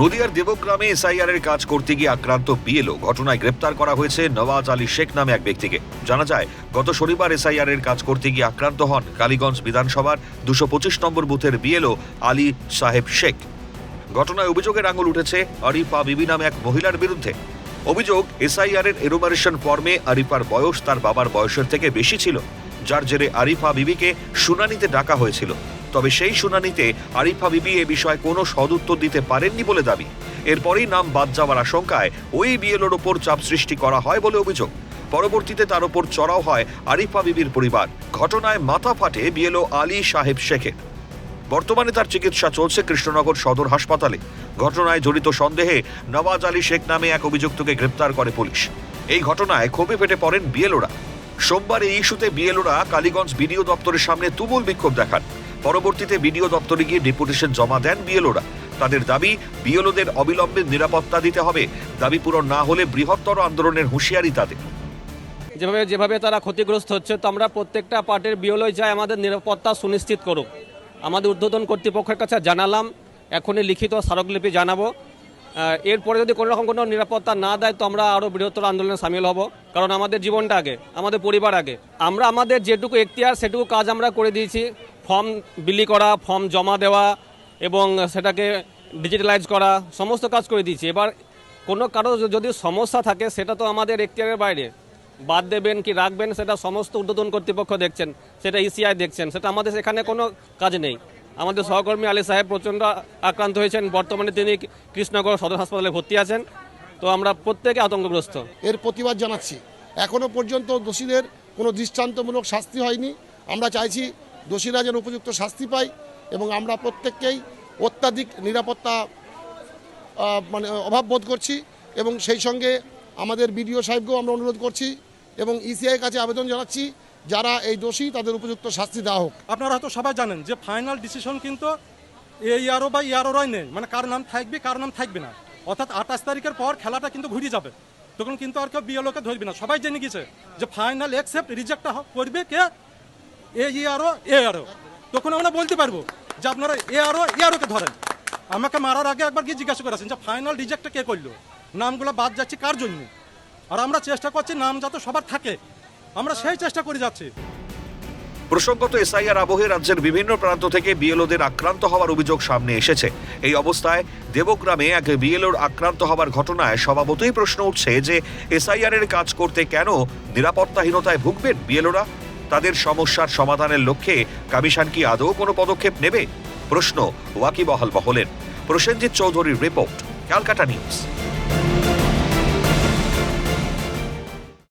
নদিয়ার দেবগ্রামে এসআইআর এর কাজ করতে গিয়ে আক্রান্ত বিএলও ঘটনায় গ্রেপ্তার করা হয়েছে নওয়াজ আলী শেখ নামে এক ব্যক্তিকে। জানা যায়, গত শনিবার এসআইআর এর কাজ করতে গিয়ে আক্রান্ত হন কালীগঞ্জ বিধানসভার 225 নম্বর বুথের বিএলও আলী সাহেব শেখ। ঘটনায় অভিযোগের আঙুল উঠেছে আরিফা বিবি নামে এক মহিলার বিরুদ্ধে। অভিযোগ, এসআইআর এর এনুমারেশন ফর্মে আরিফার বয়স তার বাবার বয়সের থেকে বেশি ছিল, যার জেরে আরিফা বিবিকে শুনানিতে ডাকা হয়েছিল। তবে সেই শুনানিতে আরিফা বিবি এ বিষয়ে কোনো সদুত্তর দিতে পারেননি বলে দাবি। এরপরই নাম বাদ যাওয়ার আশঙ্কায় ওই বিএলওর ওপর চাপ সৃষ্টি করা হয় বলে অভিযোগ। পরবর্তীতে তার ওপর চড়াও হয় আরিফা বিবির পরিবার। ঘটনায় মাথা ফাটে বিএলও আলী সাহেব শেখের। বর্তমানে তার চিকিৎসা চলছে কৃষ্ণনগর সদর হাসপাতালে। ঘটনায় জড়িত সন্দেহে নওয়াজ আলী শেখ নামে এক অভিযুক্তকে গ্রেপ্তার করে পুলিশ। এই ঘটনায় ক্ষোভে ফেটে পড়েন বিএলওরা। সোমবার এই ইস্যুতে বিএলওরা কালীগঞ্জ বিডিও দপ্তরের সামনে তুমুল বিক্ষোভ দেখান। পরবর্তীতে বিডিও দপ্তরে গিয়ে ডেপুটেশন জমা দেন বিএলওরা। তাদের দাবি, বিএলওদের অবিলম্বে নিরাপত্তা দিতে হবে। দাবি পূরণ না হলে বৃহত্তর আন্দোলনের হুঁশিয়ারি তাদের। যেভাবে তারা ক্ষতিগ্রস্ত হচ্ছে, তো আমরা প্রত্যেকটা পার্টির বিএলওই চাই আমাদের নিরাপত্তা সুনিশ্চিত করুক। আমাদের ঊর্ধ্বতন কর্তৃপক্ষের কাছে জানালাম, এখনই লিখিত স্মারকলিপি জানাবো। এরপরে যদি কোনো রকম কোনো নিরাপত্তা না দেয়, তো আমরা আরও বৃহত্তর আন্দোলনে সামিল হব। কারণ আমাদের জীবনটা আগে, আমাদের পরিবার আগে। আমরা আমাদের যেটুকু এখতিয়ার সেটুকু কাজ আমরা করে দিয়েছি। ফর্ম বিলি করা, ফর্ম জমা দেওয়া এবং সেটাকে ডিজিটালাইজ করা, সমস্ত কাজ করে দিয়েছি। এবার কোনো কারো যদি সমস্যা থাকে, সেটা তো আমাদের এখতিয়ারের বাইরে। বাদ দেবেন কি রাখবেন, সেটা সমস্ত ঊর্ধ্বতন কর্তৃপক্ষ দেখছেন, সেটা ইসিআই দেখছেন, সেটা আমাদের সেখানে কোনো কাজ নেই। আমাদের সহকর্মী আলী সাহেব প্রচণ্ড আক্রান্ত হয়েছেন। বর্তমানে তিনি কৃষ্ণনগর সদর হাসপাতালে ভর্তি আছেন। তো আমরা প্রত্যেকে আতঙ্কগ্রস্ত। এর প্রতিবাদ জানাচ্ছি। এখনও পর্যন্ত দোষীদের কোনো দৃষ্টান্তমূলক শাস্তি হয়নি। আমরা চাইছি দোষীরা যেন উপযুক্ত শাস্তি পায় এবং আমরা প্রত্যেককেই অত্যাধিক নিরাপত্তা অভাব বোধ করছি এবং সেই সঙ্গে আমাদের বিডিও সাহেবকেও আমরা অনুরোধ করছি এবং ইসিআইয়ের কাছে আবেদন জানাচ্ছি, যারা এই দোষী তাদের উপযুক্ত শাস্তি দেওয়া হোক। আপনারা হয়তো সবাই জানেন যে ফাইনাল ডিসিশন কিন্তু ERO বা EROরাই নেই, মানে কার নাম থাকবে কার নাম থাকবে না। অর্থাৎ 28 তারিখের পর খেলাটা কিন্তু ঘুরিয়ে যাবে। তখন কিন্তু আর কেউ বিএলওকে ধরবে না। সবাই জেনে গেছে যে ফাইনাল অ্যাকসেপ্ট রিজেক্টটা করবে কে, ERO। তখন আমরা বলতে পারবো যে আপনারা EROকে ধরেন। আমাকে মারার আগে একবার গিয়ে জিজ্ঞাসা করেছেন যে ফাইনাল রিজেক্টটা কে করলো, নামগুলো বাদ যাচ্ছে কার জন্য। আর আমরা চেষ্টা করছি নাম যাতে সবার থাকে, আমরা সেই চেষ্টা করে যাচ্ছি। প্রসঙ্গত, এসআইআর আবহে রাজ্যের বিভিন্ন প্রান্ত থেকে বিএলওদের আক্রান্ত হওয়ার অভিযোগ সামনে এসেছে। এই অবস্থায় দেবগ্রামে এক বিএলওর আক্রান্ত হওয়ার ঘটনায় স্বভাবতই প্রশ্ন উঠছে যে এসআইআর এর কাজ করতে কেন নিরাপত্তাহীনতায় ভুগবেন বিএলওরা? তাদের সমস্যার সমাধানের লক্ষ্যে কমিশন কি আদৌ কোনো পদক্ষেপ নেবে? প্রশ্ন ওয়াকিবহাল মহলের। প্রসেনজিৎ চৌধুরীর রিপোর্ট, ক্যালকাটা নিউজ।